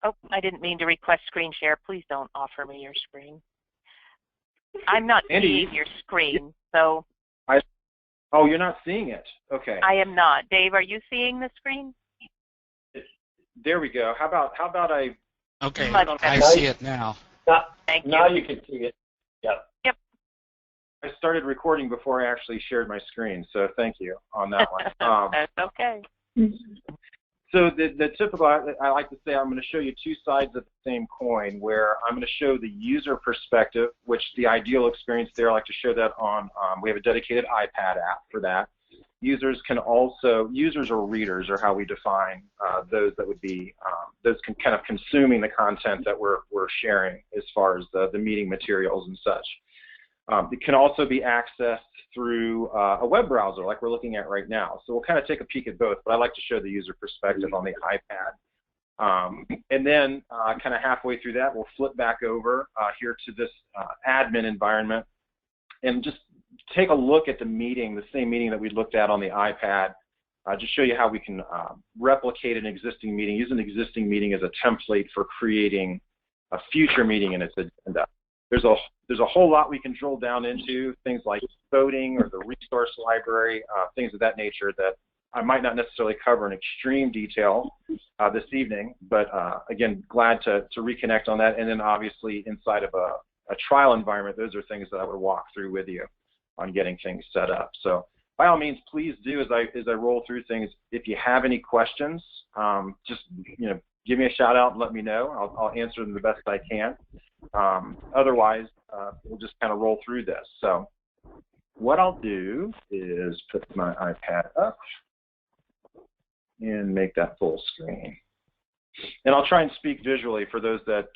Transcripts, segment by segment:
Oh, I didn't mean to request screen share. Please don't offer me your screen. I'm not seeing your screen, so. Oh, you're not seeing it. Okay. I am not. Dave, are you seeing the screen? There we go. How about I? Okay, I see it now. Thank you. Now you can see it. Yep. Yep. I started recording before I actually shared my screen, so thank you on that one. That's okay. So the typical, I like to say I'm going to show you two sides of the same coin, where I'm going to show the user perspective, which the ideal experience there, I like to show that on, we have a dedicated iPad app for that. Users or readers are how we define those that would be, those kind of consuming the content that we're sharing as far as the meeting materials and such. It can also be accessed through a web browser like we're looking at right now. So we'll kind of take a peek at both, but I like to show the user perspective on the iPad. And then kind of halfway through that, we'll flip back over here to this admin environment and just take a look at the meeting, the same meeting that we looked at on the iPad, just show you how we can replicate an existing meeting, use an existing meeting as a template for creating a future meeting in its agenda. There's a whole lot we can drill down into, things like voting or the resource library, things of that nature that I might not necessarily cover in extreme detail this evening, but again, glad to reconnect on that. And then obviously inside of a trial environment, those are things that I would walk through with you on getting things set up. So by all means, please do, as I roll through things, if you have any questions, just give me a shout out and let me know. I'll answer them the best I can. Otherwise, we'll just kind of roll through this. So what I'll do is put my iPad up and make that full screen. And I'll try and speak visually for those that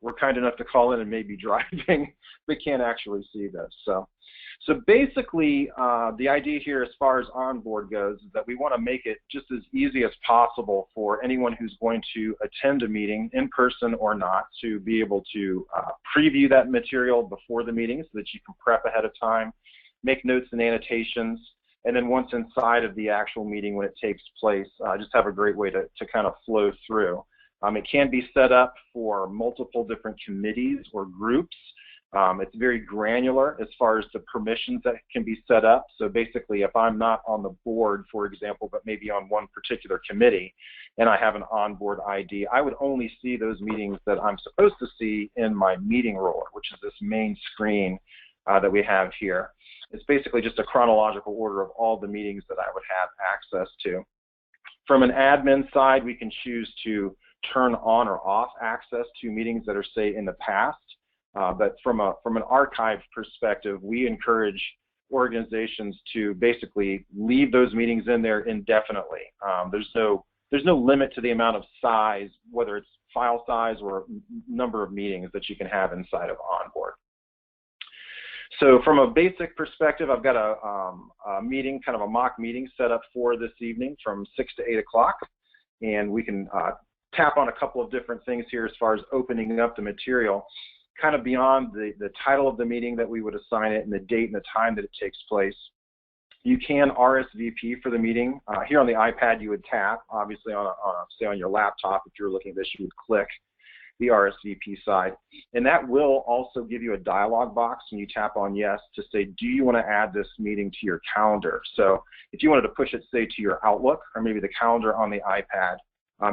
were kind enough to call in and may be driving but can't actually see this. So basically, the idea here as far as OnBoard goes is that we want to make it just as easy as possible for anyone who's going to attend a meeting, in person or not, to be able to preview that material before the meeting so that you can prep ahead of time, make notes and annotations, and then once inside of the actual meeting when it takes place, just have a great way to kind of flow through. It can be set up for multiple different committees or groups. It's very granular as far as the permissions that can be set up. So basically, if I'm not on the board, for example, but maybe on one particular committee, and I have an OnBoard ID, I would only see those meetings that I'm supposed to see in my meeting roller, which is this main screen that we have here. It's basically just a chronological order of all the meetings that I would have access to. From an admin side, we can choose to turn on or off access to meetings that are, say, in the past. But from an archive perspective, we encourage organizations to basically leave those meetings in there indefinitely. There's no limit to the amount of size, whether it's file size or number of meetings that you can have inside of OnBoard. So from a basic perspective, I've got a meeting, kind of a mock meeting set up for this evening from 6 to 8 o'clock, and we can tap on a couple of different things here as far as opening up the material. Kind of beyond the title of the meeting that we would assign it and the date and the time that it takes place. You can RSVP for the meeting. Here on the iPad, you would tap. Obviously, say on your laptop, if you're looking at this, you would click the RSVP side. And that will also give you a dialog box when you tap on yes to say, do you want to add this meeting to your calendar? So if you wanted to push it, say, to your Outlook or maybe the calendar on the iPad,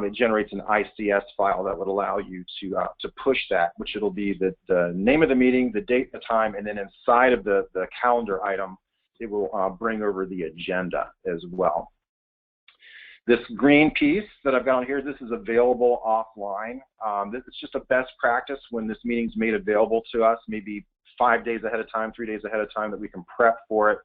it generates an ICS file that would allow you to push that, which it'll be the name of the meeting, the date, the time, and then inside of the calendar item, it will bring over the agenda as well. This green piece that I've got on here, this is available offline. This is just a best practice when this meeting's made available to us, maybe 5 days ahead of time, 3 days ahead of time, that we can prep for it,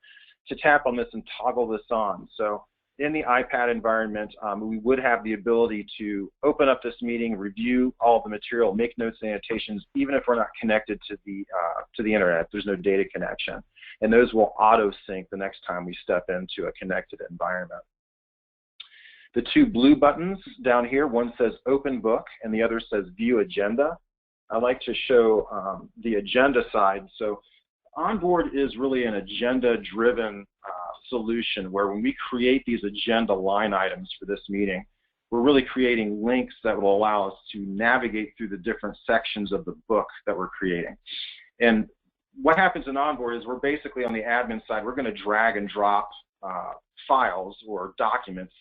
to tap on this and toggle this on. So in the iPad environment, we would have the ability to open up this meeting, review all of the material, make notes and annotations, even if we're not connected to the internet. There's no data connection. And those will auto-sync the next time we step into a connected environment. The two blue buttons down here, one says Open Book and the other says View Agenda. I like to show the agenda side. So OnBoard is really an agenda-driven solution where when we create these agenda line items for this meeting, we're really creating links that will allow us to navigate through the different sections of the book that we're creating. And what happens in OnBoard is we're basically on the admin side, we're going to drag and drop files or documents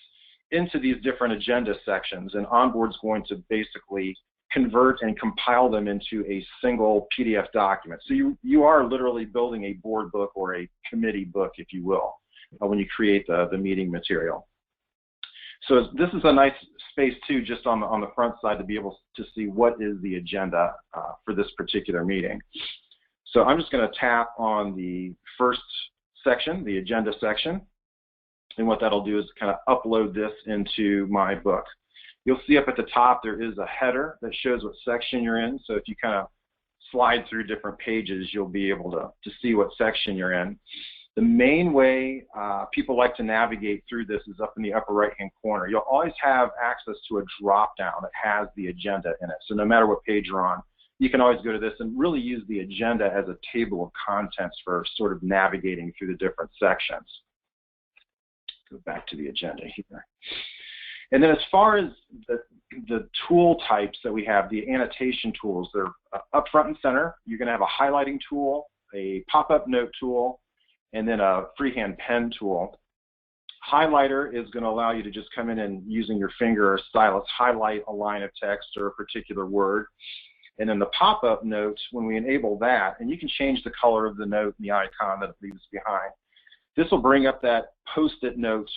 into these different agenda sections, and OnBoard's going to basically convert and compile them into a single PDF document. So you are literally building a board book or a committee book, if you will, when you create the meeting material. So this is a nice space too, just on the front side, to be able to see what is the agenda for this particular meeting. So I'm just going to tap on the first section, the agenda section, and what that'll do is kind of upload this into my book. You'll see up at the top there is a header that shows what section you're in. So if you kind of slide through different pages, you'll be able to see what section you're in. The main way people like to navigate through this is up in the upper right-hand corner. You'll always have access to a drop-down that has the agenda in it. So no matter what page you're on, you can always go to this and really use the agenda as a table of contents for sort of navigating through the different sections. Go back to the agenda here. And then as far as the tool types that we have, the annotation tools, they're up front and center. You're going to have a highlighting tool, a pop-up note tool, and then a freehand pen tool. Highlighter is going to allow you to just come in and, using your finger or stylus, highlight a line of text or a particular word. And then the pop-up note, when we enable that, and you can change the color of the note and the icon that it leaves behind. This will bring up that post-it note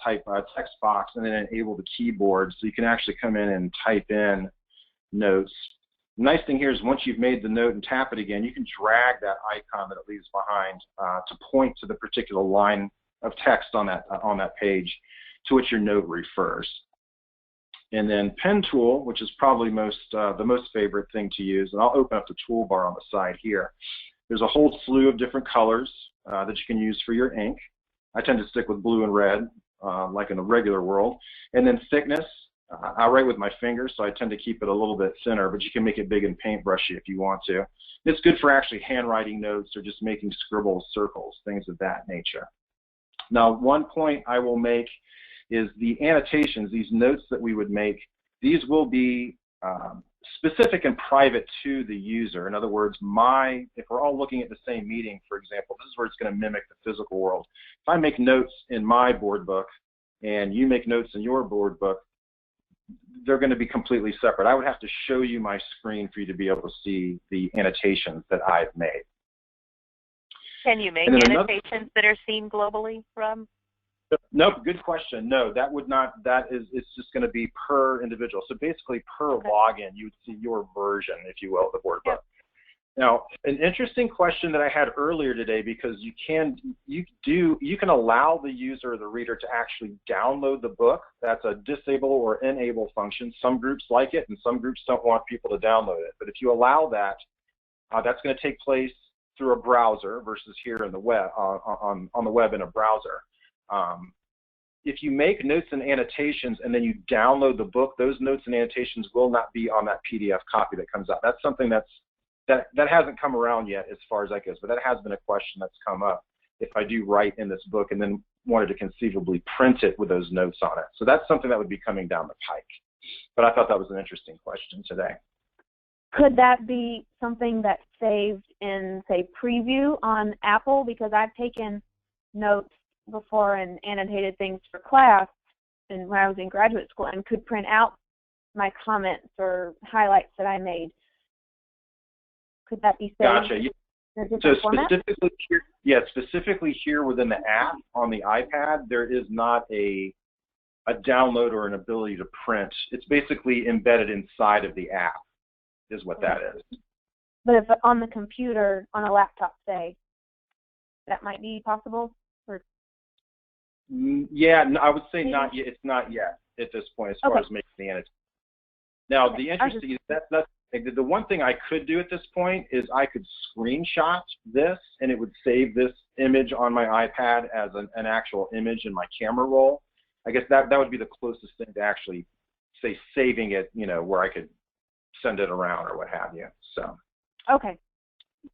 type text box and then enable the keyboard, so you can actually come in and type in notes. The nice thing here is once you've made the note and tap it again, you can drag that icon that it leaves behind to point to the particular line of text on that page to which your note refers. And then pen tool, which is probably the most favorite thing to use, and I'll open up the toolbar on the side here. There's a whole slew of different colors that you can use for your ink. I tend to stick with blue and red, like in the regular world. And then thickness, I write with my fingers, so I tend to keep it a little bit thinner, but you can make it big and paintbrushy if you want to. It's good for actually handwriting notes or just making scribbles, circles, things of that nature. Now, one point I will make is the annotations, these notes that we would make, these will be specific and private to the user. In other words, if we're all looking at the same meeting, for example, this is where it's going to mimic the physical world. If I make notes in my board book and you make notes in your board book, they're going to be completely separate. I would have to show you my screen for you to be able to see the annotations that I've made. Can you make annotations that are seen globally from? No, good question. No, that would not. It's just going to be per individual. So basically, per login, you would see your version, if you will, of the board book. Now, an interesting question that I had earlier today, because you can allow the user or the reader to actually download the book. That's a disable or enable function. Some groups like it, and some groups don't want people to download it. But if you allow that, that's going to take place through a browser versus here in the web on the web in a browser. If you make notes and annotations and then you download the book, those notes and annotations will not be on that PDF copy that comes out. That's something that hasn't come around yet as far as that goes, but that has been a question that's come up if I do write in this book and then wanted to conceivably print it with those notes on it. So that's something that would be coming down the pike. But I thought that was an interesting question today. Could that be something that's saved in, say, preview on Apple? Because I've taken notes before and annotated things for class and when I was in graduate school and could print out my comments or highlights that I made. Could that be saved? Gotcha. In a different format? Specifically here within the app on the iPad, there is not a download or an ability to print. It's basically embedded inside of the app is what that is. But if on the computer, on a laptop, say, that might be possible? Or? Yeah, I would say not yet. It's not yet at this point as far as making the annotation. Now, the interesting the one thing I could do at this point is I could screenshot this and it would save this image on my iPad as an actual image in my camera roll. I guess that would be the closest thing to actually, say, saving it, where I could send it around or what have you. So. Okay.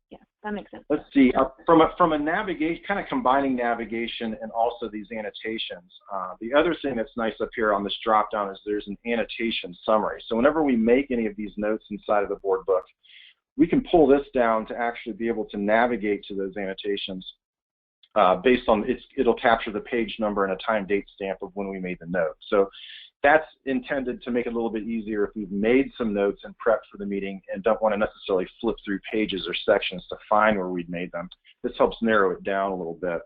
Yeah, that makes sense. Let's see, from a navigation, kind of combining navigation and also these annotations, the other thing that's nice up here on this drop down is there's an annotation summary. So whenever we make any of these notes inside of the board book, we can pull this down to actually be able to navigate to those annotations based on, it'll capture the page number and a time date stamp of when we made the note. So that's intended to make it a little bit easier if we've made some notes and prepped for the meeting and don't want to necessarily flip through pages or sections to find where we've made them. This helps narrow it down a little bit.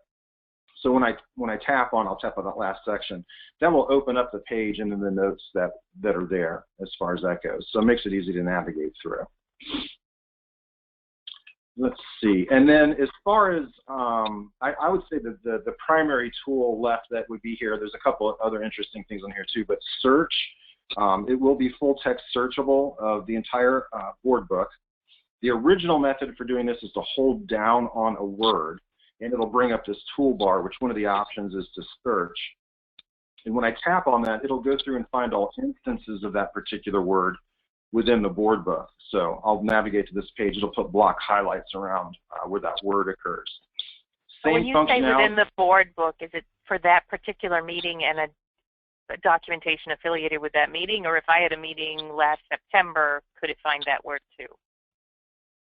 So when I tap on, I'll tap on that last section, that will open up the page and then the notes that are there as far as that goes. So it makes it easy to navigate through. Let's see, and then as far as, I would say that the primary tool left that would be here, there's a couple of other interesting things on here too, but search, it will be full text searchable of the entire board book. The original method for doing this is to hold down on a word, and it'll bring up this toolbar, which one of the options is to search. And when I tap on that, it'll go through and find all instances of that particular word within the board book. So I'll navigate to this page. It'll put block highlights around where that word occurs. Same when you say within the board book, is it for that particular meeting and a documentation affiliated with that meeting, or if I had a meeting last September, could it find that word too?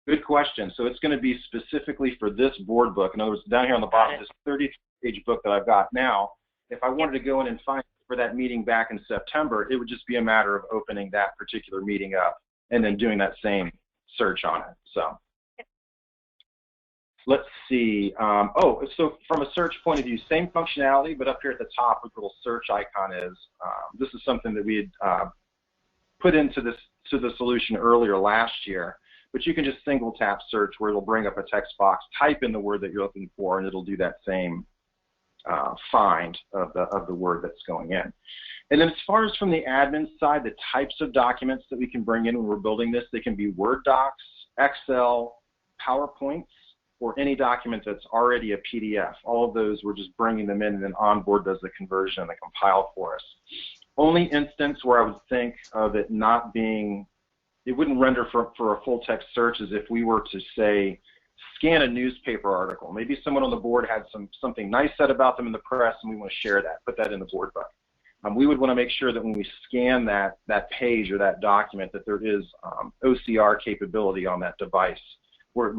Good question. So it's going to be specifically for this board book. In other words, down here on the bottom of this 30-page book that I've got now, if I wanted to go in and find for that meeting back in September, it would just be a matter of opening that particular meeting up and then doing that same search on it. So let's see. So from a search point of view, same functionality, but up here at the top where the little search icon is, this is something that we had put into the solution earlier last year. But you can just single tap search where it'll bring up a text box, type in the word that you're looking for, and it'll do that same find of the word that's going in. And then as far as from the admin side, the types of documents that we can bring in when we're building this, they can be Word docs, Excel, PowerPoints, or any document that's already a PDF. All of those, we're just bringing them in, and then OnBoard does the conversion and the compile for us. Only instance where I would think of it not being, it wouldn't render for a full text search is if we were to say, scan a newspaper article. Maybe someone on the board had something nice said about them in the press, and we want to share that, put that in the board book. We would want to make sure that when we scan that page or that document that there is OCR capability on that device, where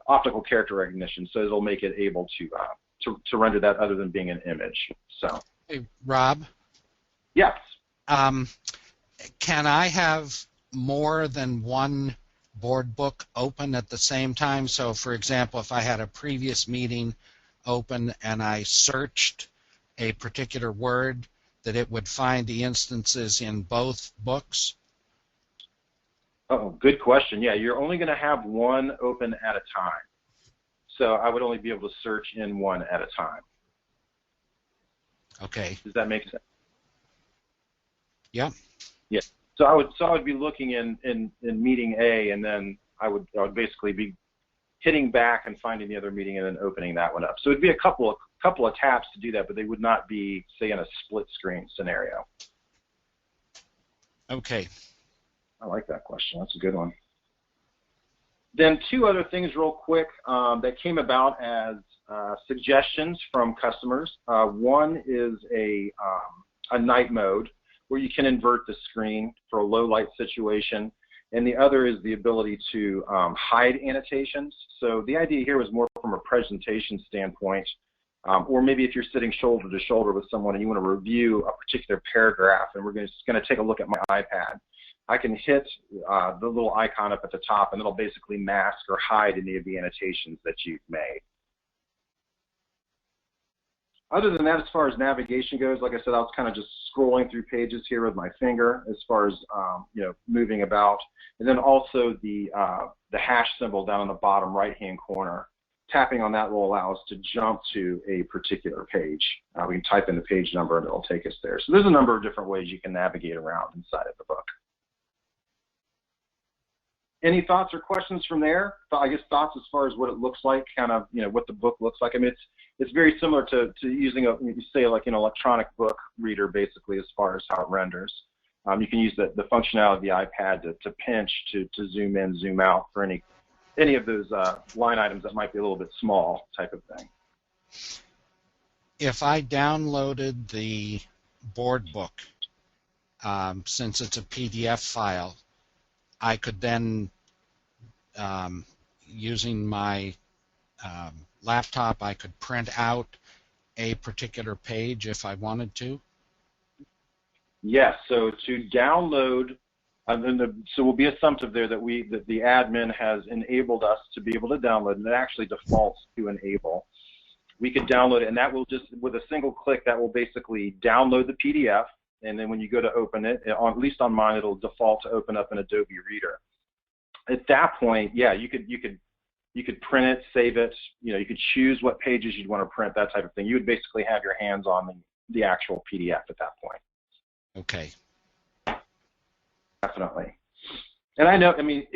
optical character recognition, so it'll make it able to render that other than being an image. So, hey, Rob? Yes. Can I have more than one board book open at the same time? So, for example, if I had a previous meeting open and I searched a particular word, that it would find the instances in both books? Oh, good question. Yeah, you're only going to have one open at a time. So I would only be able to search in one at a time. Okay. Does that make sense? Yeah. Yeah. So I would be looking in meeting A, and then I would basically be hitting back and finding the other meeting and then opening that one up. So it'd be a couple of taps to do that, but they would not be, say, in a split screen scenario. Okay. I like that question. That's a good one. Then two other things real quick that came about as suggestions from customers. One is a night mode where you can invert the screen for a low light situation. And the other is the ability to hide annotations. So the idea here was more from a presentation standpoint, or maybe if you're sitting shoulder to shoulder with someone and you want to review a particular paragraph, and we're just going to take a look at my iPad. I can hit the little icon up at the top, and it'll basically mask or hide any of the annotations that you've made. Other than that, as far as navigation goes, like I said, I was kind of just scrolling through pages here with my finger as far as moving about, and then also the hash symbol down in the bottom right-hand corner. Tapping on that will allow us to jump to a particular page. We can type in the page number, and it'll take us there. So there's a number of different ways you can navigate around inside of the book. Any thoughts or questions from there? I guess thoughts as far as what it looks like, kind of, what the book looks like. I mean, it's very similar to using like an electronic book reader, basically, as far as how it renders. You can use the functionality of the iPad to pinch, to zoom in, zoom out for any any of those line items that might be a little bit small type of thing. If I downloaded the board book, since it's a PDF file, I could then, using my laptop, I could print out a particular page if I wanted to? Yes, so to download, so we'll be assumptive there that the admin has enabled us to be able to download, and it actually defaults to enable. We could download it, and that will just, with a single click, that will basically download the PDF, and then when you go to open it, at least on mine, it'll default to open up an Adobe Reader. At that point, yeah, you could print it, save it. You know, you could choose what pages you'd want to print, that type of thing. You would basically have your hands on the actual PDF at that point. Okay. Definitely. And I know, I mean,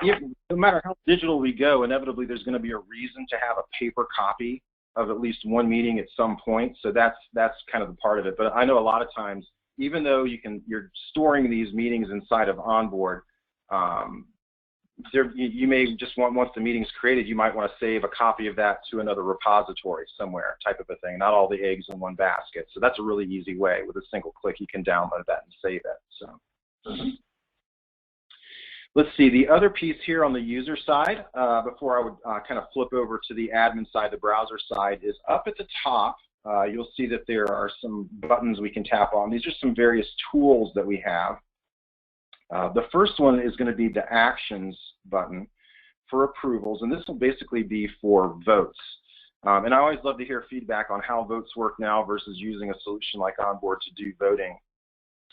no matter how digital we go, inevitably there's going to be a reason to have a paper copy of at least one meeting at some point. So that's kind of the part of it. But I know a lot of times, even though you're storing these meetings inside of OnBoard, you may just once the meeting's created, you might want to save a copy of that to another repository somewhere, type of a thing. Not all the eggs in one basket. So that's a really easy way. With a single click, you can download that and save it. So. Let's see, the other piece here on the user side, before I would kind of flip over to the admin side, the browser side, is up at the top. You'll see that there are some buttons we can tap on. These are some various tools that we have. The first one is going to be the Actions button for approvals, and this will basically be for votes. And I always love to hear feedback on how votes work now versus using a solution like OnBoard to do voting.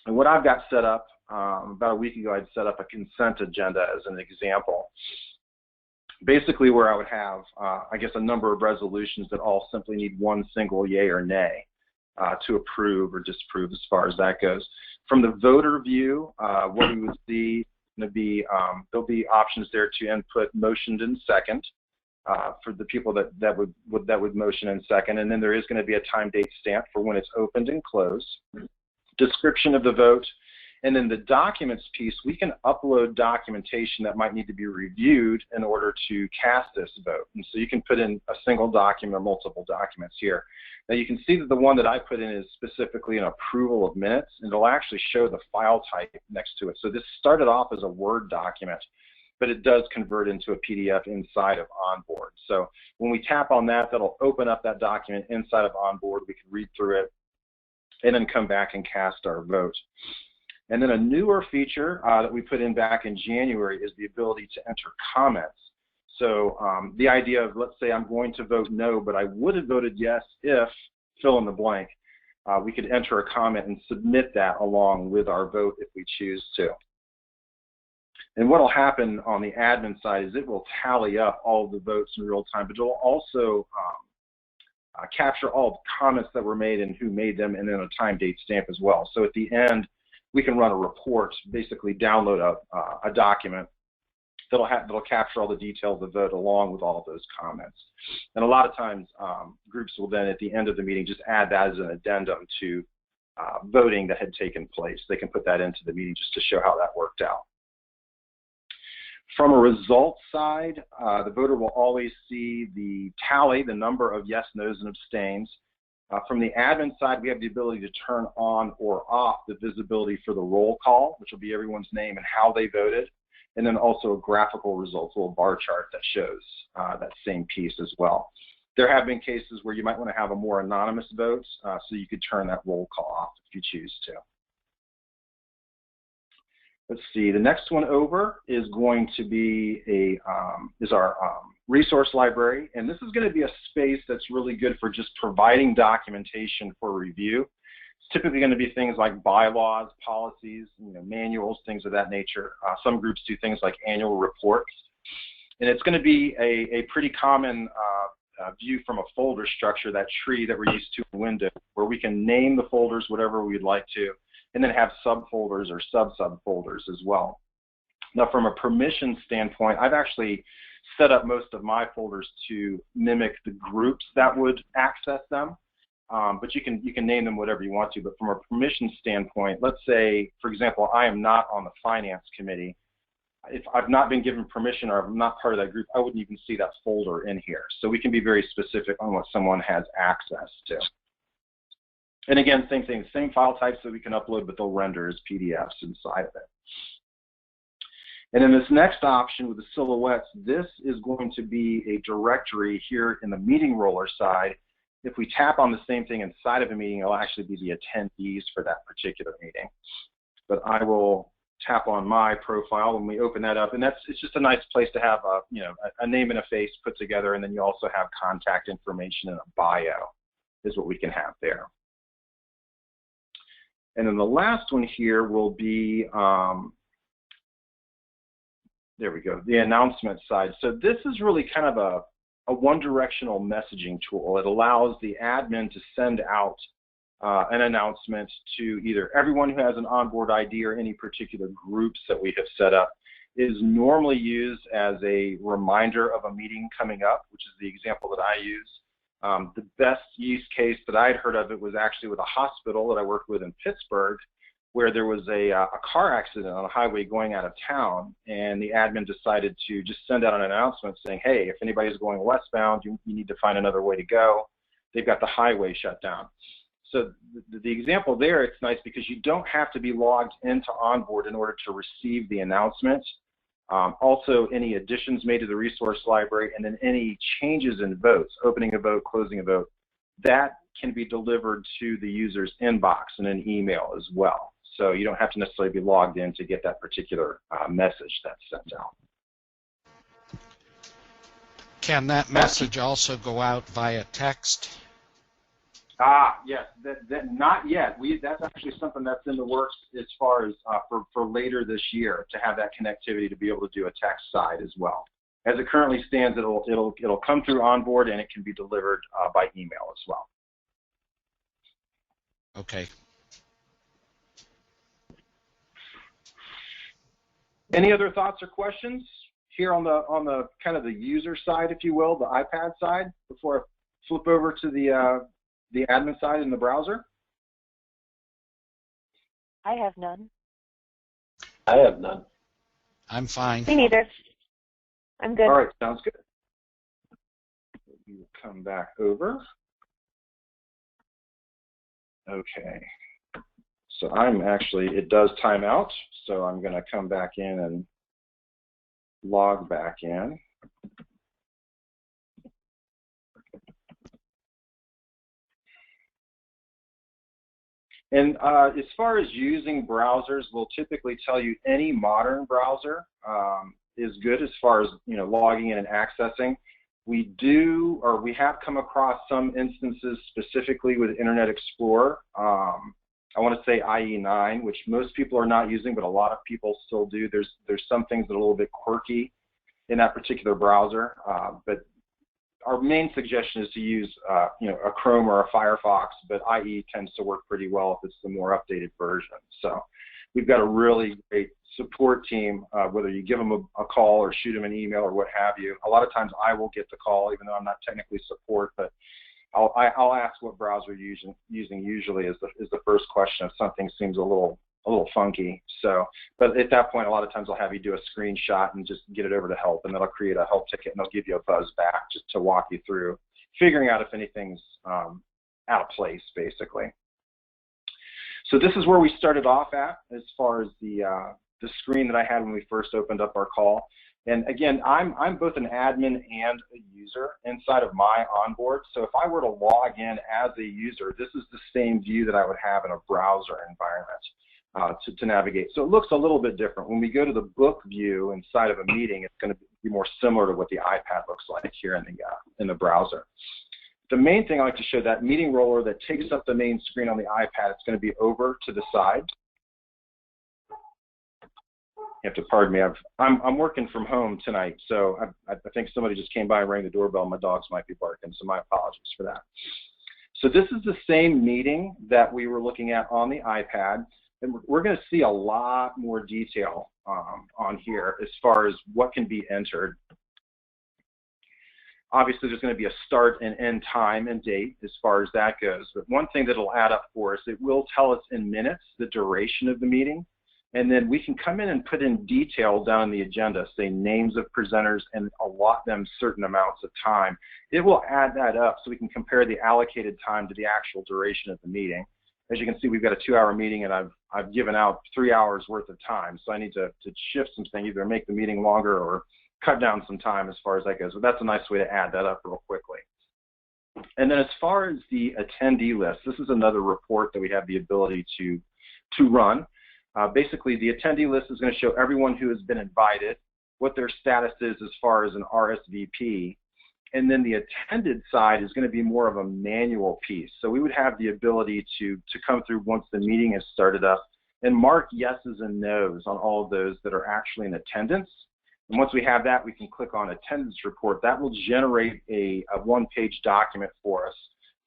And what I've got set up, about a week ago, I'd set up a consent agenda as an example. Basically where I would have, I guess, a number of resolutions that all simply need one single yay or nay to approve or disapprove as far as that goes. From the voter view, what we would see there'll be options there to input motioned and second for the people that would motion and second, and then there is going to be a time date stamp for when it's opened and closed. Description of the vote, and then the documents piece, we can upload documentation that might need to be reviewed in order to cast this vote. And so you can put in a single document or multiple documents here. Now you can see that the one that I put in is specifically an approval of minutes, and it'll actually show the file type next to it. So this started off as a Word document, but it does convert into a PDF inside of OnBoard. So when we tap on that, that'll open up that document inside of OnBoard. We can read through it and then come back and cast our vote. And then a newer feature that we put in back in January is the ability to enter comments. So the idea of, let's say I'm going to vote no, but I would have voted yes if fill in the blank. We could enter a comment and submit that along with our vote if we choose to. And what will happen on the admin side is it will tally up all of the votes in real time, but it will also capture all the comments that were made and who made them, and then a time date stamp as well. So at the end, we can run a report, basically download a document that'll capture all the details of the vote along with all of those comments. And a lot of times, groups will then, at the end of the meeting, just add that as an addendum to voting that had taken place. They can put that into the meeting just to show how that worked out. From a results side, the voter will always see the tally, the number of yes, no's, and abstains. From the admin side, we have the ability to turn on or off the visibility for the roll call, which will be everyone's name and how they voted, and then also a graphical results, a little bar chart that shows that same piece as well. There have been cases where you might want to have a more anonymous vote, so you could turn that roll call off if you choose to. Let's see, the next one over is going to be our resource library, and this is going to be a space that's really good for just providing documentation for review. It's typically going to be things like bylaws, policies, manuals, things of that nature. Some groups do things like annual reports, and it's going to be a pretty common view from a folder structure, that tree that we're used to in Windows, where we can name the folders whatever we'd like to, and then have subfolders or sub-subfolders as well. Now, from a permission standpoint, I've actually set up most of my folders to mimic the groups that would access them, but you can name them whatever you want to. But from a permission standpoint, let's say, for example, I am not on the finance committee. if I've not been given permission or I'm not part of that group, I wouldn't even see that folder in here. So we can be very specific on what someone has access to. And again, same thing, same file types that we can upload, but they'll render as PDFs inside of it. And then this next option with the silhouettes, this is going to be a directory here in the meeting roller side. If we tap on the same thing inside of a meeting, it'll actually be the attendees for that particular meeting. But I will tap on my profile when we open that up, and it's just a nice place to have a name and a face put together, and then you also have contact information and a bio is what we can have there. And then the last one here will be, there we go, the announcement side. So this is really kind of a one-directional messaging tool. It allows the admin to send out an announcement to either everyone who has an onboard ID or any particular groups that we have set up. It is normally used as a reminder of a meeting coming up, which is the example that I use. The best use case that I had heard of it was actually with a hospital that I worked with in Pittsburgh, where there was a car accident on a highway going out of town, and the admin decided to just send out an announcement saying, hey, if anybody's going westbound, you need to find another way to go. They've got the highway shut down. So the example there, it's nice because you don't have to be logged into OnBoard in order to receive the announcement. Also, any additions made to the resource library, and then any changes in votes, opening a vote, closing a vote, that can be delivered to the user's inbox in an email as well. So you don't have to necessarily be logged in to get that particular message that's sent out. Can that message also go out via text? Yes, not yet. That's actually something that's in the works as far as for later this year, to have that connectivity to be able to do a text side as well. As it currently stands, it'll come through OnBoard, and it can be delivered by email as well. Okay. Any other thoughts or questions here on the kind of the user side, if you will, the iPad side, before I flip over to the admin side in the browser? I have none. I have none. I'm fine. Me neither. I'm good. All right, sounds good. We will come back over. Okay. So it does time out, so I'm going to come back in and log back in. And as far as using browsers, we'll typically tell you any modern browser is good as far as logging in and accessing. We have come across some instances specifically with Internet Explorer. I want to say IE9, which most people are not using, but a lot of people still do. There's some things that are a little bit quirky in that particular browser, but our main suggestion is to use a Chrome or a Firefox, but IE tends to work pretty well if it's the more updated version. So we've got a really great support team, whether you give them a call or shoot them an email or what have you. A lot of times I will get the call, even though I'm not technically support, but I'll ask what browser you're using usually is the first question if something seems a little funky. So, but at that point, a lot of times I'll have you do a screenshot and just get it over to help, and that'll create a help ticket, and they'll give you a buzz back just to walk you through figuring out if anything's out of place, basically. So this is where we started off at as far as the screen that I had when we first opened up our call. And again, I'm both an admin and a user inside of my OnBoard. So if I were to log in as a user, this is the same view that I would have in a browser environment to navigate. So it looks a little bit different. When we go to the book view inside of a meeting, it's going to be more similar to what the iPad looks like here in the browser. The main thing I like to show, that meeting roller that takes up the main screen on the iPad, it's going to be over to the side. You have to pardon me. I'm working from home tonight, so I think somebody just came by and rang the doorbell. My dogs might be barking, so my apologies for that. So this is the same meeting that we were looking at on the iPad, and we're going to see a lot more detail on here as far as what can be entered. Obviously, there's going to be a start and end time and date as far as that goes. But one thing that will add up for us, it will tell us in minutes the duration of the meeting. And then we can come in and put in detail down in the agenda, say names of presenters, and allot them certain amounts of time. It will add that up so we can compare the allocated time to the actual duration of the meeting. As you can see, we've got a 2-hour meeting, and I've given out 3 hours worth of time. So I need to shift some things, either make the meeting longer or cut down some time as far as that goes. So that's a nice way to add that up real quickly. And then as far as the attendee list, this is another report that we have the ability to run. Basically, the attendee list is going to show everyone who has been invited, what their status is as far as an RSVP, and then the attended side is going to be more of a manual piece. So we would have the ability to come through once the meeting has started up and mark yeses and nos on all of those that are actually in attendance. And once we have that, we can click on attendance report. That will generate a one-page document for us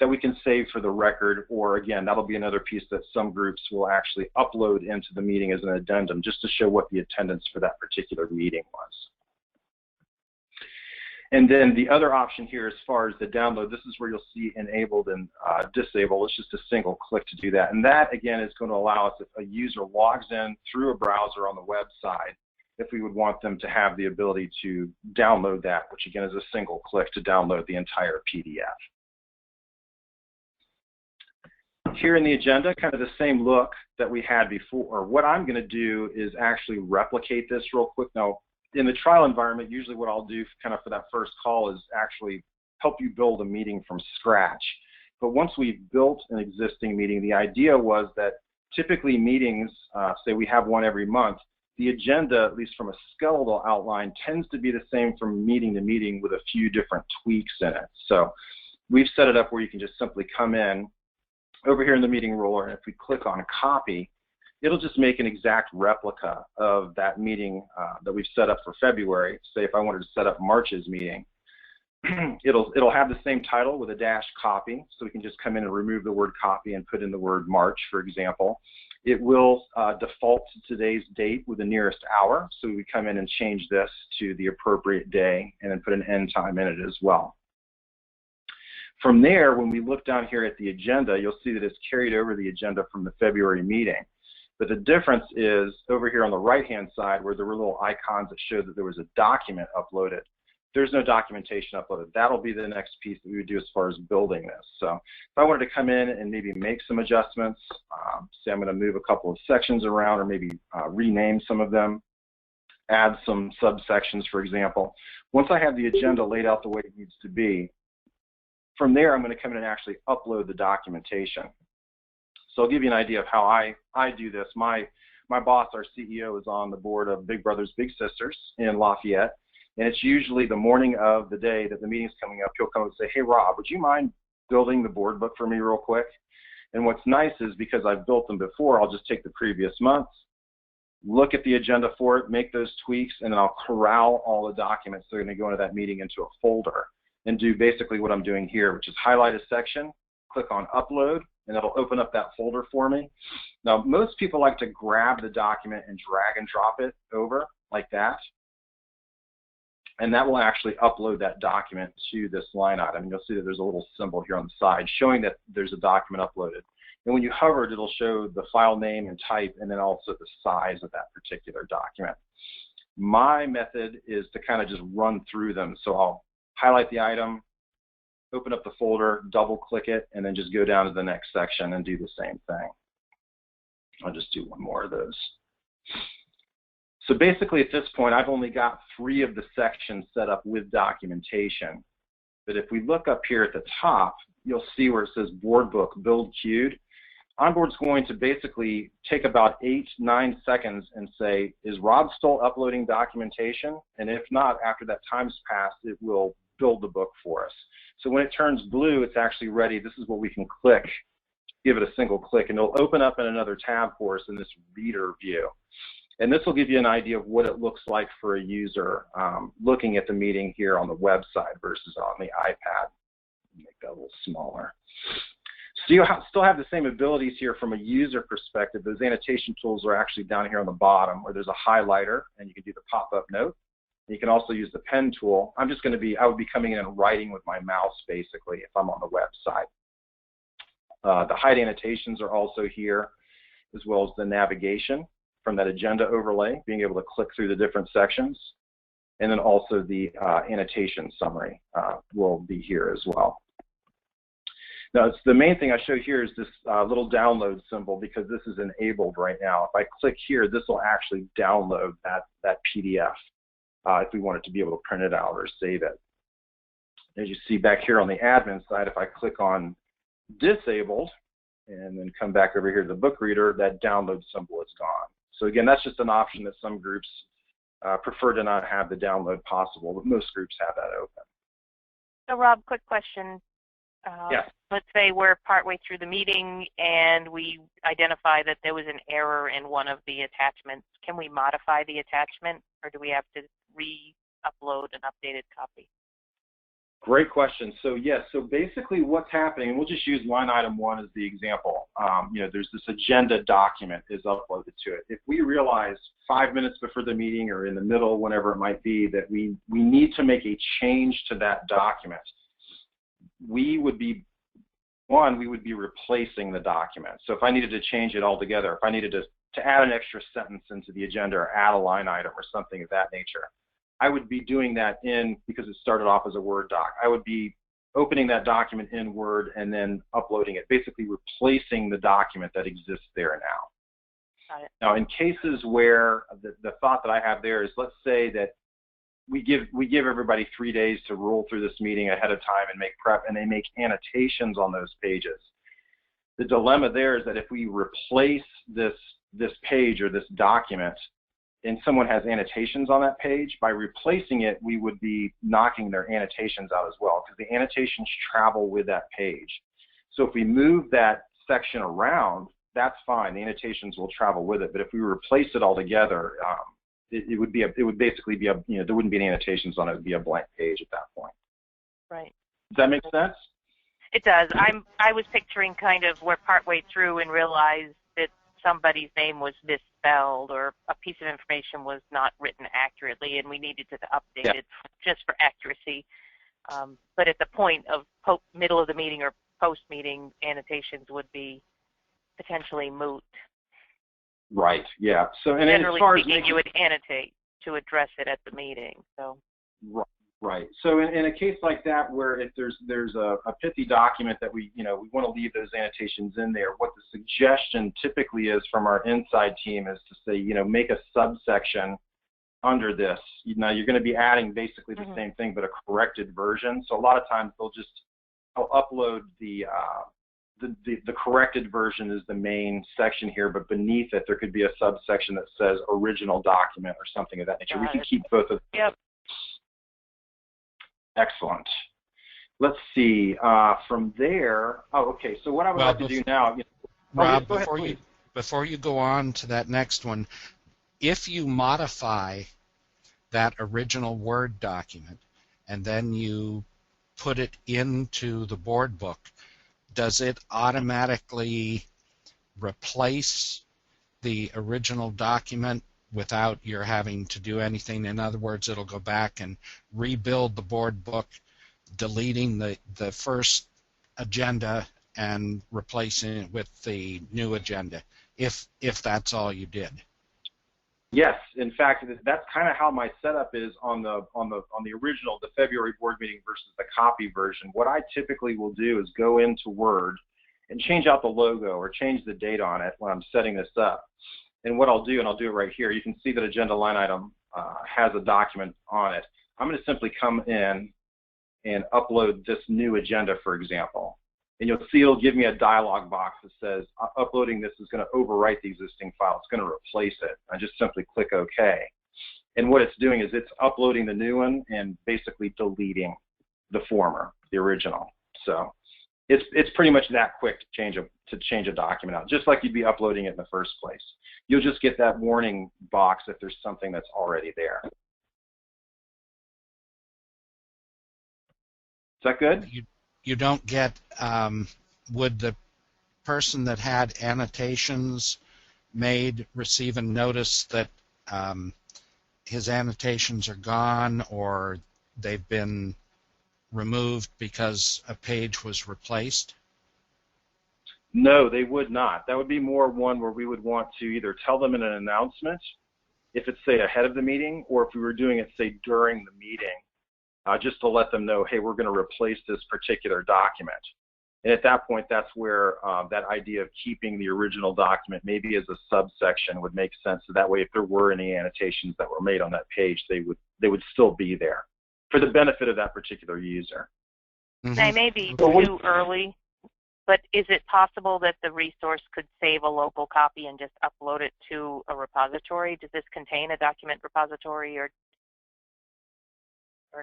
that we can save for the record, or again, that'll be another piece that some groups will actually upload into the meeting as an addendum just to show what the attendance for that particular meeting was. And then the other option here as far as the download, this is where you'll see enabled and disabled. It's just a single click to do that. And that, again, is going to allow us, if a user logs in through a browser on the website, if we would want them to have the ability to download that, which again is a single click to download the entire PDF. Here in the agenda, kind of the same look that we had before. What I'm going to do is actually replicate this real quick. Now, in the trial environment, usually what I'll do kind of for that first call is actually help you build a meeting from scratch. But once we've built an existing meeting, the idea was that typically meetings, say we have one every month, the agenda, at least from a skeletal outline, tends to be the same from meeting to meeting with a few different tweaks in it. So we've set it up where you can just simply come in over here in the meeting roller, and if we click on copy, it'll just make an exact replica of that meeting that we've set up for February. Say if I wanted to set up March's meeting, it'll have the same title with a dash copy, so we can just come in and remove the word copy and put in the word March, for example. It will default to today's date with the nearest hour, so we come in and change this to the appropriate day and then put an end time in it as well. From there, when we look down here at the agenda, you'll see that it's carried over the agenda from the February meeting. But the difference is over here on the right-hand side where there were little icons that showed that there was a document uploaded. There's no documentation uploaded. That'll be the next piece that we would do as far as building this. So if I wanted to come in and maybe make some adjustments, say I'm going to move a couple of sections around or maybe rename some of them, add some subsections, for example. Once I have the agenda laid out the way it needs to be, from there I'm going to come in and actually upload the documentation. So I'll give you an idea of how I do this. My boss, our CEO, is on the board of Big Brothers Big Sisters in Lafayette. And it's usually the morning of the day that the meeting's coming up, he'll come and say, hey, Rob, would you mind building the board book for me real quick? And what's nice is because I've built them before, I'll just take the previous months, look at the agenda for it, make those tweaks, and then I'll corral all the documents that are going to go into that meeting into a folder and do basically what I'm doing here, which is highlight a section, click on upload, and it'll open up that folder for me. Now, most people like to grab the document and drag and drop it over like that. And that will actually upload that document to this line item. You'll see that there's a little symbol here on the side showing that there's a document uploaded. And when you hover it, it'll show the file name and type and then also the size of that particular document. My method is to kind of just run through them. So I'll highlight the item, open up the folder, double click it, and then just go down to the next section and do the same thing. I'll just do one more of those. So basically at this point, I've only got 3 of the sections set up with documentation. But if we look up here at the top, you'll see where it says Board Book Build Queued. OnBoard's going to basically take about 8-9 seconds and say, is Rob still uploading documentation? And if not, after that time's passed, it will build the book for us. So when it turns blue, it's actually ready. This is what we can click, give it a single click, and it'll open up in another tab for us in this reader view. And this will give you an idea of what it looks like for a user looking at the meeting here on the website versus on the iPad. Make that a little smaller. So you still have the same abilities here from a user perspective. Those annotation tools are actually down here on the bottom where there's a highlighter and you can do the pop-up note. You can also use the pen tool. I would be coming in and writing with my mouse basically if I'm on the website. The hide annotations are also here as well as the navigation. from that agenda overlay, being able to click through the different sections. And then also the annotation summary will be here as well. Now, the main thing I show here is this little download symbol, because this is enabled right now. If I click here, this will actually download that PDF if we wanted to be able to print it out or save it. As you see back here on the admin side, if I click on disabled and then come back over here to the book reader, that download symbol is gone. So again, that's just an option that some groups prefer to not have the download possible, but most groups have that open. So Rob, quick question. Yes. Let's say we're partway through the meeting and we identify that there was an error in one of the attachments. Can we modify the attachment, or do we have to re-upload an updated copy? Great question. So yes, so basically what's happening, and we'll just use line item 1 as the example. There's this agenda document is uploaded to it. If we realize 5 minutes before the meeting or in the middle, whenever it might be, that we need to make a change to that document, we would be replacing the document. So if I needed to change it altogether, if I needed to add an extra sentence into the agenda or add a line item or something of that nature, I would be doing that because it started off as a Word doc, I would be opening that document in Word and then uploading it, basically replacing the document that exists there now. Got it. Now, in cases where the thought that I have there is, let's say that we give everybody 3 days to roll through this meeting ahead of time and make prep, and they make annotations on those pages. The dilemma there is that if we replace this page or this document and someone has annotations on that page, by replacing it, we would be knocking their annotations out as well, because the annotations travel with that page. So if we move that section around, that's fine. The annotations will travel with it. But if we replace it altogether, it would basically be there wouldn't be any annotations on it. It would be a blank page at that point. Right. Does that make sense? It does. I was picturing kind of we're partway through and realized that somebody's name was misspelled or a piece of information was not written accurately, and we needed to update it just for accuracy. But at the point of middle of the meeting or post-meeting, annotations would be potentially moot. Right. Yeah. So, and generally as far speaking, as you would annotate to address it at the meeting. So. Right. So in a case like that, where if there's a pithy document that we want to leave those annotations in there, what the suggestion typically is from our inside team is to say, make a subsection under this. Now you're going to be adding basically the same thing, but a corrected version. So a lot of times they'll upload the corrected version is the main section here, but beneath it there could be a subsection that says original document or something of that nature. We can keep both of them. Yep. Excellent. Let's see. From there, okay. So what I would like to do now, Rob, go ahead, before you go on to that next one, if you modify that original Word document and then you put it into the board book, does it automatically replace the original document without your having to do anything? In other words, it'll go back and rebuild the board book, deleting the first agenda and replacing it with the new agenda, if that's all you did. Yes, in fact, that's kind of how my setup is on the original, the February board meeting versus the copy version. What I typically will do is go into Word and change out the logo or change the date on it when I'm setting this up. And what I'll do, and I'll do it right here, you can see that agenda line item has a document on it. I'm going to simply come in and upload this new agenda, for example. And you'll see it'll give me a dialog box that says, uploading this is going to overwrite the existing file. It's going to replace it. I just simply click OK. And what it's doing is it's uploading the new one and basically deleting the former, the original. So it's pretty much that quick to change a document out, just like you'd be uploading it in the first place. You'll just get that warning box if there's something that's already there. Is that good? You don't get, would the person that had annotations made receive a notice that his annotations are gone or they've been removed because a page was replaced? No, they would not. That would be more one where we would want to either tell them in an announcement, if it's, say, ahead of the meeting, or if we were doing it, say, during the meeting, just to let them know, hey, we're going to replace this particular document. And at that point, that's where that idea of keeping the original document maybe as a subsection would make sense. So that way, if there were any annotations that were made on that page, they would still be there for the benefit of that particular user. Mm-hmm. They may be too early, but is it possible that the resource could save a local copy and just upload it to a repository? Does this contain a document repository or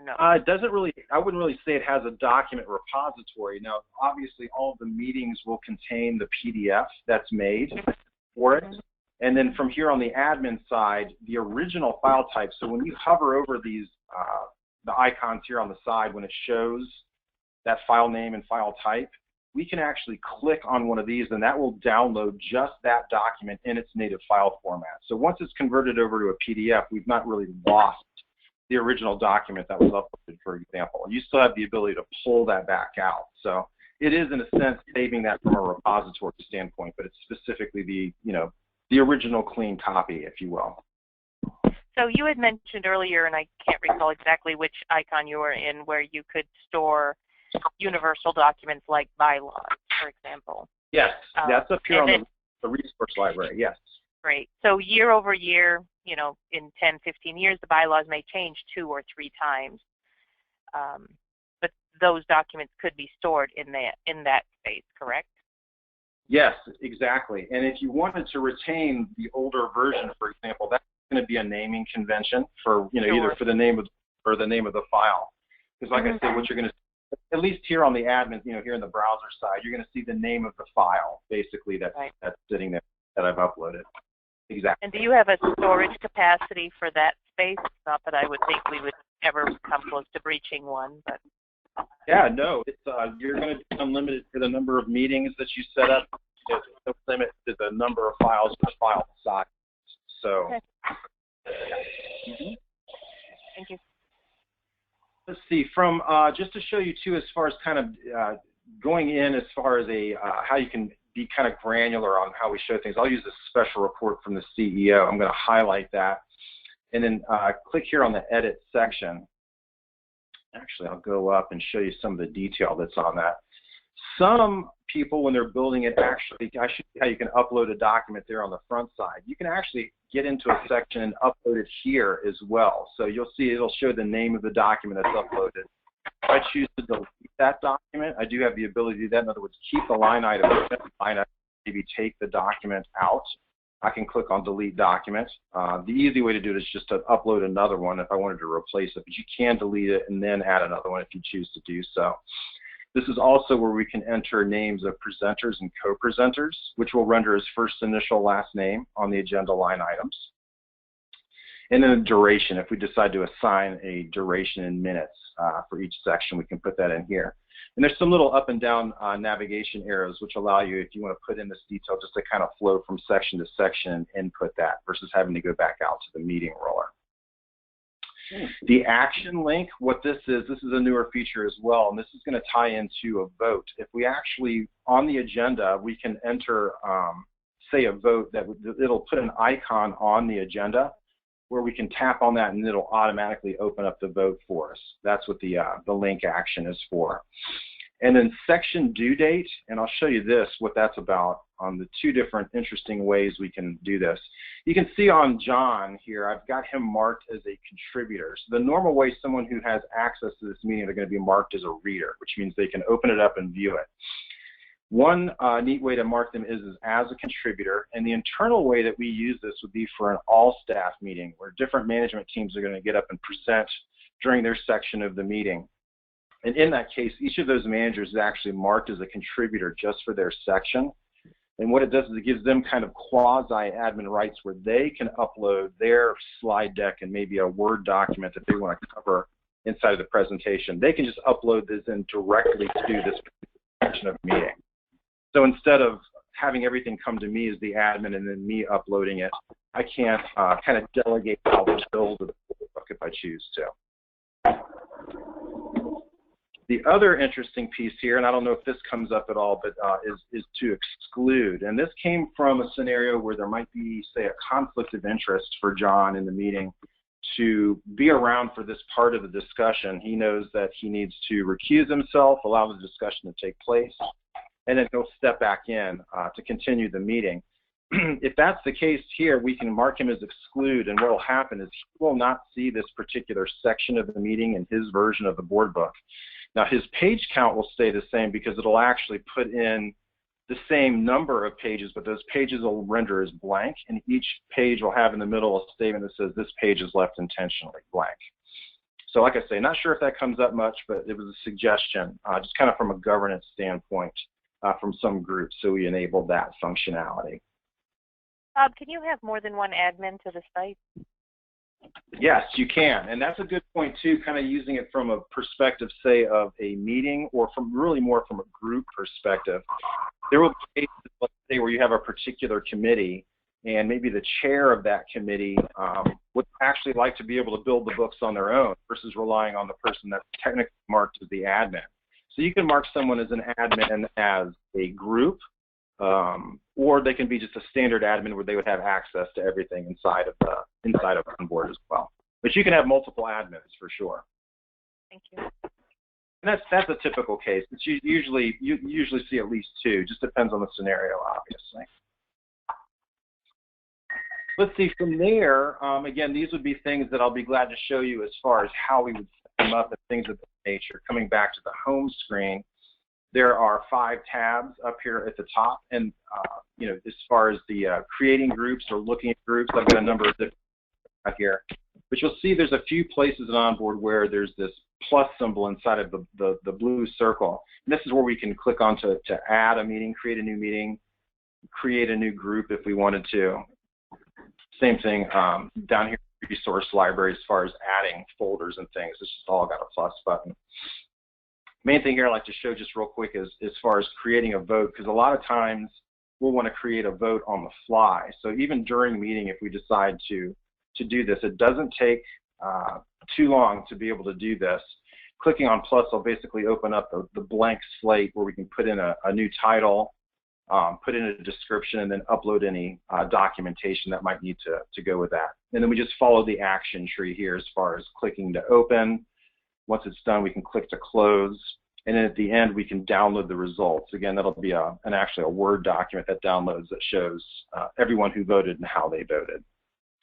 no? It doesn't really, I wouldn't really say it has a document repository. Now, obviously, all of the meetings will contain the PDF that's made for it. And then from here on the admin side, the original file type. So when you hover over these, the icons here on the side, when it shows that file name and file type, we can actually click on one of these, and that will download just that document in its native file format. So once it's converted over to a PDF, we've not really lost the original document that was uploaded, for example. You still have the ability to pull that back out. So it is, in a sense, saving that from a repository standpoint, but it's specifically the, the original clean copy, if you will. So you had mentioned earlier, and I can't recall exactly which icon you were in, where you could store universal documents like bylaws, for example. Yes, that's up here on the resource library, yes. Great. So year over year, in 10, 15 years, the bylaws may change 2 or 3 times. But those documents could be stored in that space, correct? Yes, exactly. And if you wanted to retain the older version, for example, that's going to be a naming convention for, either for the name of or the name of the file. Because like I said, what you're going to, at least here on the admin, here in the browser side, you're going to see the name of the file, basically, that's sitting there that I've uploaded. Exactly. And do you have a storage capacity for that space? Not that I would think we would ever come close to breaching one, but. Yeah, no, it's you're going to be unlimited for the number of meetings that you set up. There's no limit to the number of files or file size. So. Okay. Thank you. Let's see, from just to show you too, as far as kind of going in as far as how you can be kind of granular on how we show things. I'll use a special report from the CEO. I'm going to highlight that, and then click here on the edit section. Actually, I'll go up and show you some of the detail that's on that. Some people, when they're building it, actually, I show you how you can upload a document there on the front side. You can actually get into a section and upload it here as well. So you'll see it'll show the name of the document that's uploaded. If I choose to delete that document, I do have the ability to do that. In other words, keep the line item, maybe take the document out. I can click on delete document. The easy way to do it is just to upload another one if I wanted to replace it, but you can delete it and then add another one if you choose to do so. This is also where we can enter names of presenters and co-presenters, which will render as first initial last name on the agenda line items. And then a duration. If we decide to assign a duration in minutes for each section, we can put that in here. And there's some little up and down navigation arrows which allow you, if you want to put in this detail, just to kind of flow from section to section and input that versus having to go back out to the meeting roller. The action link, what this is a newer feature as well, and this is going to tie into a vote. If we actually, on the agenda, we can enter, say, a vote that it'll put an icon on the agenda where we can tap on that and it'll automatically open up the vote for us. That's what the link action is for. And then section due date, and I'll show you this, what that's about on the 2 different interesting ways we can do this. You can see on John here, I've got him marked as a contributor. So the normal way someone who has access to this meeting, they're going to be marked as a reader, which means they can open it up and view it. One neat way to mark them is as a contributor, and the internal way that we use this would be for an all-staff meeting where different management teams are going to get up and present during their section of the meeting. And in that case, each of those managers is actually marked as a contributor just for their section. And what it does is it gives them kind of quasi-admin rights where they can upload their slide deck and maybe a Word document that they want to cover inside of the presentation. They can just upload this in directly to this section of the meeting. So instead of having everything come to me as the admin and then me uploading it, I can kind of delegate how to build the book if I choose to. The other interesting piece here, and I don't know if this comes up at all, but is to exclude. And this came from a scenario where there might be, say, a conflict of interest for John in the meeting to be around for this part of the discussion. He knows that he needs to recuse himself, allow the discussion to take place, and then he'll step back in to continue the meeting. If that's the case here, we can mark him as exclude, and what will happen is he will not see this particular section of the meeting in his version of the board book. Now, his page count will stay the same because it'll actually put in the same number of pages, but those pages will render as blank, and each page will have in the middle a statement that says this page is left intentionally blank. So like I say, not sure if that comes up much, but it was a suggestion, just kind of from a governance standpoint from some groups, so we enabled that functionality. Bob, can you have more than one admin to the site? Yes, you can, and that's a good point too, kind of using it from a perspective, say, of a meeting, or from really more from a group perspective. There will be cases, let's say, where you have a particular committee, and maybe the chair of that committee would actually like to be able to build the books on their own versus relying on the person that's technically marked as the admin. So you can mark someone as an admin as a group, or they can be just a standard admin where they would have access to everything inside of OnBoard as well. But you can have multiple admins for sure. Thank you. And that's a typical case. It's you usually see at least two. Just depends on the scenario, obviously. Let's see, from there, again, these would be things that I'll be glad to show you as far as how we would set them up and things of that nature. Coming back to the home screen, there are 5 tabs up here at the top, and you know, as far as the creating groups or looking at groups, I've got a number of different out here. But you'll see there's a few places in OnBoard where there's this plus symbol inside of the blue circle. And this is where we can click on to add a meeting, create a new meeting, create a new group if we wanted to. Same thing down here, resource library, as far as adding folders and things. It's just all got a plus button. Main thing here I'd like to show just real quick is as far as creating a vote, because a lot of times we'll want to create a vote on the fly. So even during meeting, if we decide to do this, it doesn't take too long to be able to do this. Clicking on plus will basically open up the blank slate where we can put in a new title, put in a description, and then upload any documentation that might need to go with that. And then we just follow the action tree here as far as clicking to open. Once it's done, we can click to close, and then at the end we can download the results. Again, that'll be actually a Word document that downloads that shows everyone who voted and how they voted.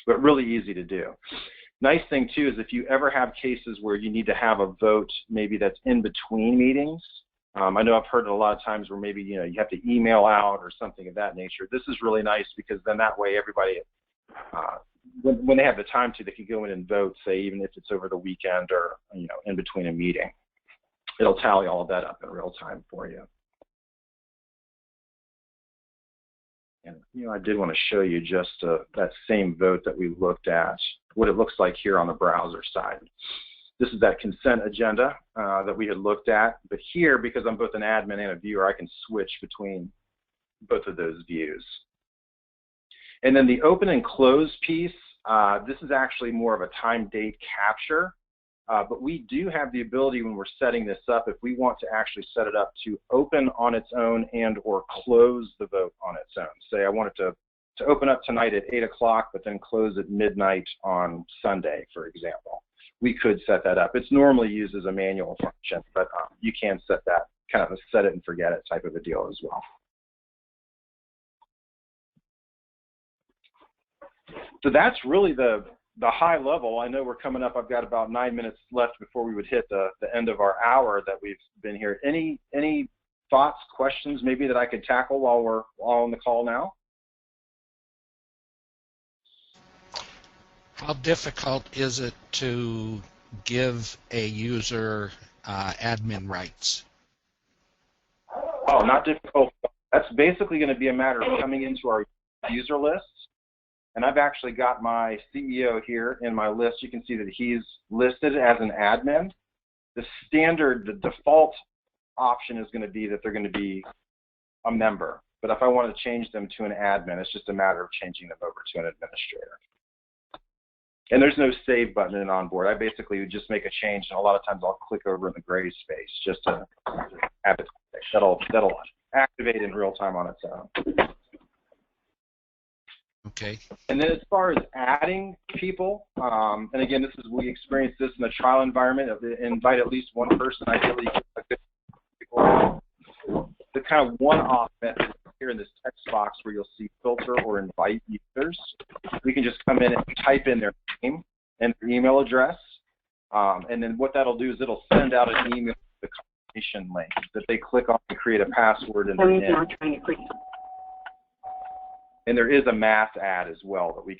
But really easy to do. Nice thing too is if you ever have cases where you need to have a vote maybe that's in between meetings. I know I've heard it a lot of times where maybe you have to email out or something of that nature. This is really nice because then that way everybody, when they have the time to, they can go in and vote, say even if it's over the weekend or in between a meeting. It'll tally all of that up in real time for you. And I did want to show you just that same vote that we looked at, what it looks like here on the browser side. This is that consent agenda that we had looked at, but here, because I'm both an admin and a viewer, I can switch between both of those views. And then the open and close piece, this is actually more of a time date capture, but we do have the ability when we're setting this up, if we want to actually set it up to open on its own and or close the vote on its own. Say I want it to open up tonight at 8 o'clock, but then close at midnight on Sunday, for example. We could set that up. It's normally used as a manual function, but you can set that kind of a set it and forget it type of a deal as well. So that's really the high level. I know we're coming up. I've got about 9 minutes left before we would hit the end of our hour that we've been here. Any thoughts, questions maybe that I could tackle while we're all on the call now? How difficult is it to give a user admin rights? Oh, not difficult. That's basically going to be a matter of coming into our user list. And I've actually got my CEO here in my list. You can see that he's listed as an admin. The default option is going to be that they're going to be a member. But if I want to change them to an admin, it's just a matter of changing them over to an administrator. And there's no save button in OnBoard. I basically would just make a change, and a lot of times I'll click over in the gray space just to have it. That'll activate in real time on its own. Okay. And then as far as adding people, and again, we experienced this in the trial environment. Invite at least one person, ideally a good people. The kind of one-off method here in this text box where you'll see filter or invite users. We can just come in and type in their name and their email address, and then what that'll do is it'll send out an email with the confirmation link that they click on to create a password and there is a mass ad as well that we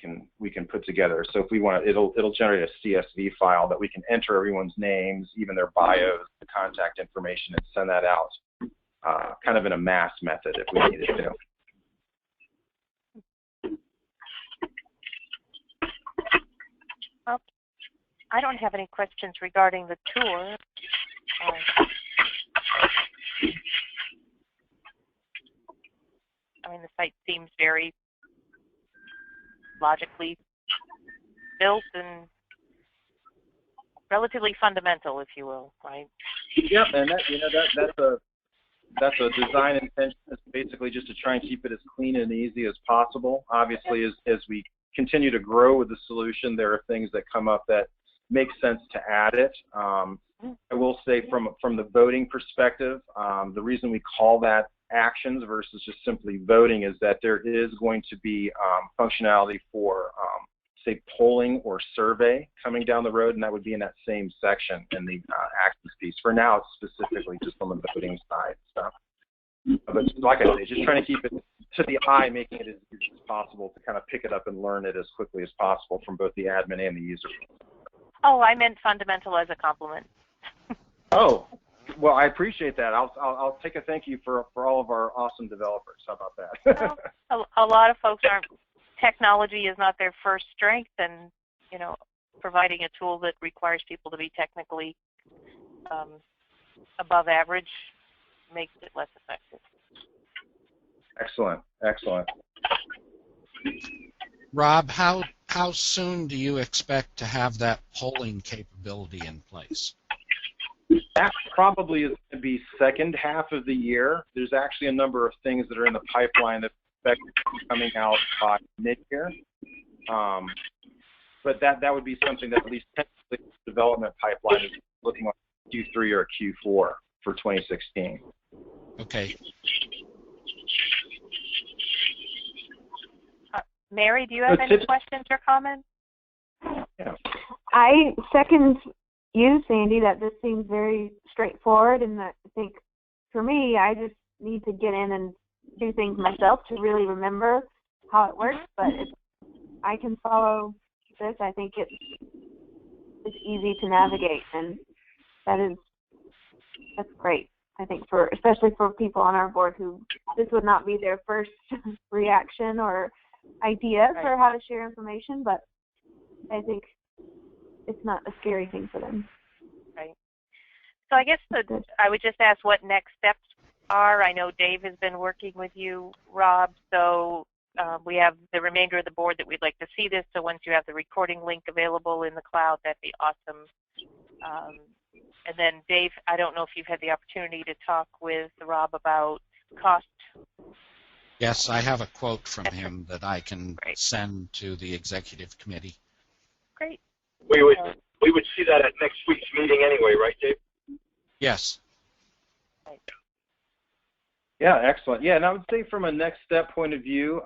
can put together. So if we want to, it'll generate a CSV file that we can enter everyone's names, even their bios, the contact information, and send that out kind of in a mass method if we needed to. Well, I don't have any questions regarding the tour. I mean, the site seems very logically built and relatively fundamental, if you will, right? Yep, and that's a design intention. It's basically just to try and keep it as clean and easy as possible. Obviously, as we continue to grow with the solution, there are things that come up that make sense to add it. I will say from the voting perspective, the reason we call that actions versus just simply voting is that there is going to be functionality for, say, polling or survey coming down the road, and that would be in that same section in the actions piece. For now, it's specifically just on the voting side stuff. But like I say, just trying to keep it to the eye, making it as easy as possible to kind of pick it up and learn it as quickly as possible from both the admin and the user. Oh, I meant fundamental as a compliment. Oh, well, I appreciate that. I'll take a thank you for all of our awesome developers. How about that? Well, a lot of folks aren't. Technology is not their first strength, and providing a tool that requires people to be technically above average makes it less effective. Excellent, excellent. Rob, how soon do you expect to have that polling capability in place? That probably is going to be second half of the year. There's actually a number of things that are in the pipeline that expect to be coming out by mid-year. But that would be something that at least technically the development pipeline is looking like Q3 or Q4 for 2016. Okay. Mary, do you have any questions or comments? Yeah. I second you, Sandy, that this seems very straightforward, and that I think for me, I just need to get in and do things myself to really remember how it works. But if I can follow this, I think it's easy to navigate, and that's great. I think especially for people on our board who this would not be their first reaction or idea for how to share information, but I think it's not a scary thing for them. Right. So I guess I would just ask what next steps are. I know Dave has been working with you, Rob, so we have the remainder of the board that we'd like to see this, so once you have the recording link available in the cloud, that'd be awesome. And then Dave, I don't know if you've had the opportunity to talk with Rob about cost. Yes, I have a quote from him that I can send to the executive committee. Great. We would see that at next week's meeting anyway, right, Dave? Yes. Right. Yeah, excellent. Yeah, and I would say from a next step point of view,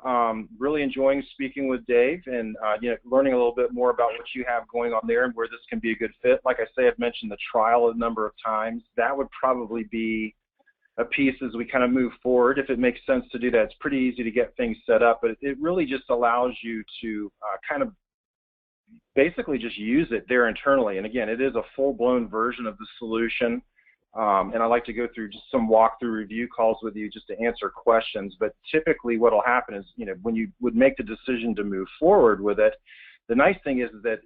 really enjoying speaking with Dave and learning a little bit more about what you have going on there and where this can be a good fit. Like I say, I've mentioned the trial a number of times. That would probably be a piece as we kind of move forward. If it makes sense to do that, it's pretty easy to get things set up, but it really just allows you to kind of basically just use it there internally. And again, it is a full-blown version of the solution. And I like to go through just some walkthrough review calls with you just to answer questions. But typically what will happen is, when you would make the decision to move forward with it, the nice thing is that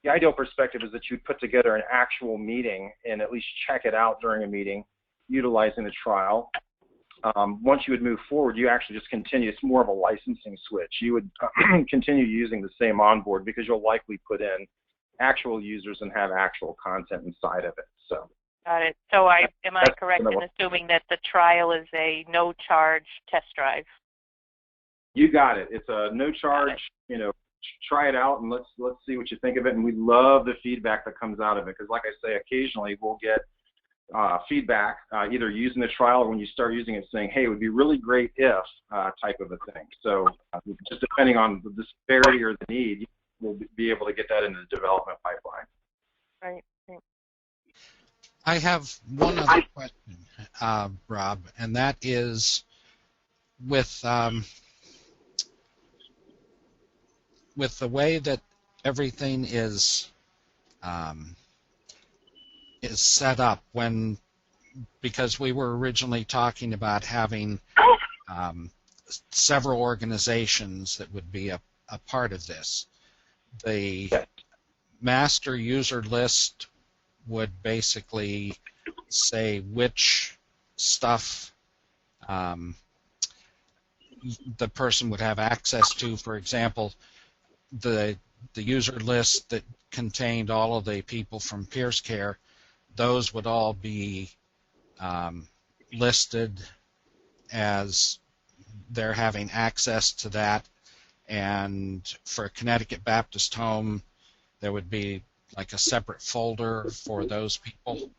the ideal perspective is that you'd put together an actual meeting and at least check it out during a meeting, utilizing the trial. once you would move forward, you actually just continue. It's more of a licensing switch. You would continue using the same onboard because you'll likely put in actual users and have actual content inside of it. So. Got it. So am I correct in assuming that the trial is a no-charge test drive? You got it. It's a no-charge, try it out and let's see what you think of it. And we love the feedback that comes out of it because, like I say, occasionally we'll get feedback either using the trial or when you start using it saying, hey, it would be really great if type of a thing. So just depending on the disparity or the need, we'll be able to get that into the development pipeline. Right. I have one other question, Rob, and that is with the way that everything is set up, because we were originally talking about having several organizations that would be a part of this. The master user list would basically say which stuff the person would have access to. For example, the user list that contained all of the people from Peers Care, those would all be listed as they're having access to that. And for Connecticut Baptist Home, there would be like a separate folder for those people.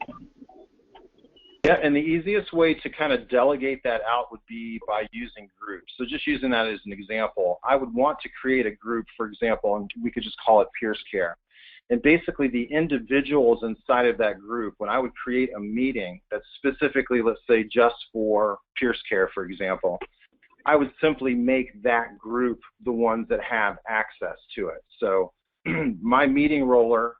Yeah, and the easiest way to kind of delegate that out would be by using groups. So just using that as an example, I would want to create a group, for example, and we could just call it Peers Care. And basically the individuals inside of that group, when I would create a meeting that's specifically, let's say, just for Peers Care, for example, I would simply make that group the ones that have access to it. So my meeting roller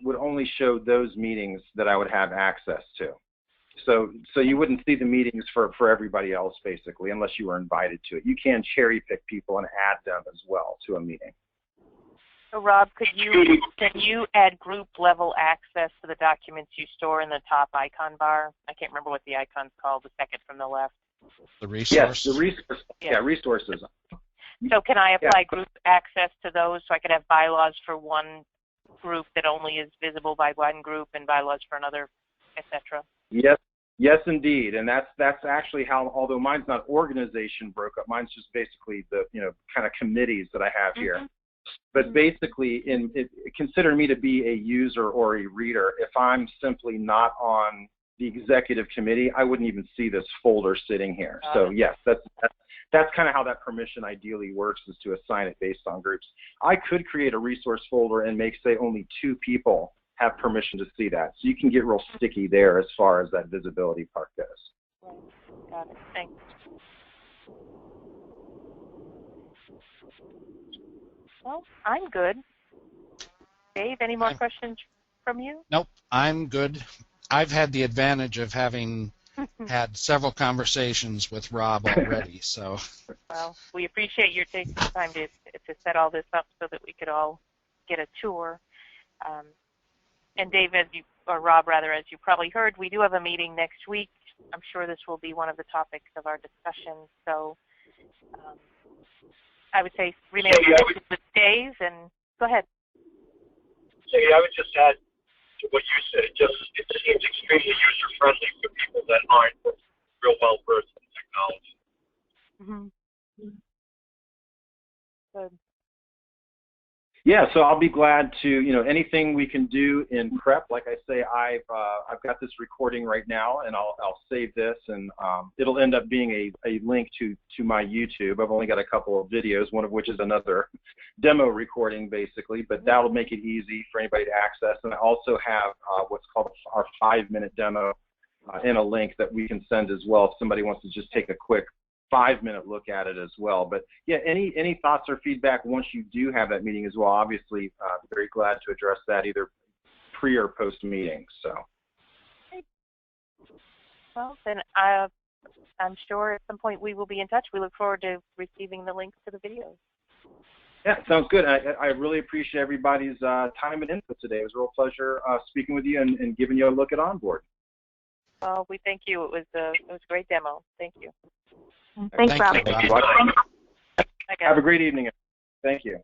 would only show those meetings that I would have access to. So you wouldn't see the meetings for everybody else, basically, unless you were invited to it. You can cherry pick people and add them as well to a meeting. So Rob, can you add group level access to the documents you store in the top icon bar? I can't remember what the icon's called, the second from the left. The resource? Yes, the resource. Yeah, resources. So can I apply group access to those so I could have bylaws for one group that only is visible by one group and bylaws for another, etc.? Yes, indeed. And that's actually how, although mine's not organization broke up, mine's just basically the kind of committees that I have here. But basically, consider me to be a user or a reader. If I'm simply not on the executive committee, I wouldn't even see this folder sitting here. So yes, that's kind of how that permission ideally works, is to assign it based on groups. I could create a resource folder and make, say, only 2 people have permission to see that. So you can get real sticky there as far as that visibility part goes. Right. Got it. Thanks. Well, I'm good. Dave, any more questions from you? Nope, I'm good. I've had the advantage of having had several conversations with Rob already, so. Well, we appreciate your taking the time to set all this up so that we could all get a tour. And Dave, or Rob rather, as you probably heard, we do have a meeting next week. I'm sure this will be one of the topics of our discussion. So I would say remain connected with Dave, and go ahead. I would just add to what you said. It seems extremely user-friendly for people that aren't real well-versed in technology. Mm-hmm. Good. Yeah, so I'll be glad to, anything we can do in prep. Like I say, I've got this recording right now, and I'll save this, and it'll end up being a link to my YouTube. I've only got a couple of videos, one of which is another demo recording, basically, but that'll make it easy for anybody to access. And I also have what's called our 5-minute demo in a link that we can send as well if somebody wants to just take a quick 5-minute look at it as well. But yeah, any thoughts or feedback once you do have that meeting as well, obviously very glad to address that either pre or post meeting. So well, then I'm sure at some point we will be in touch. We look forward to receiving the links to the videos. Yeah, sounds good. I really appreciate everybody's time and input today. It was a real pleasure speaking with you and giving you a look at OnBoard. Well, we thank you. It was a great demo. Thank you. Thanks, Thank Rob. you, Thank you. Bob. Bye, guys. Have a great evening. Thank you.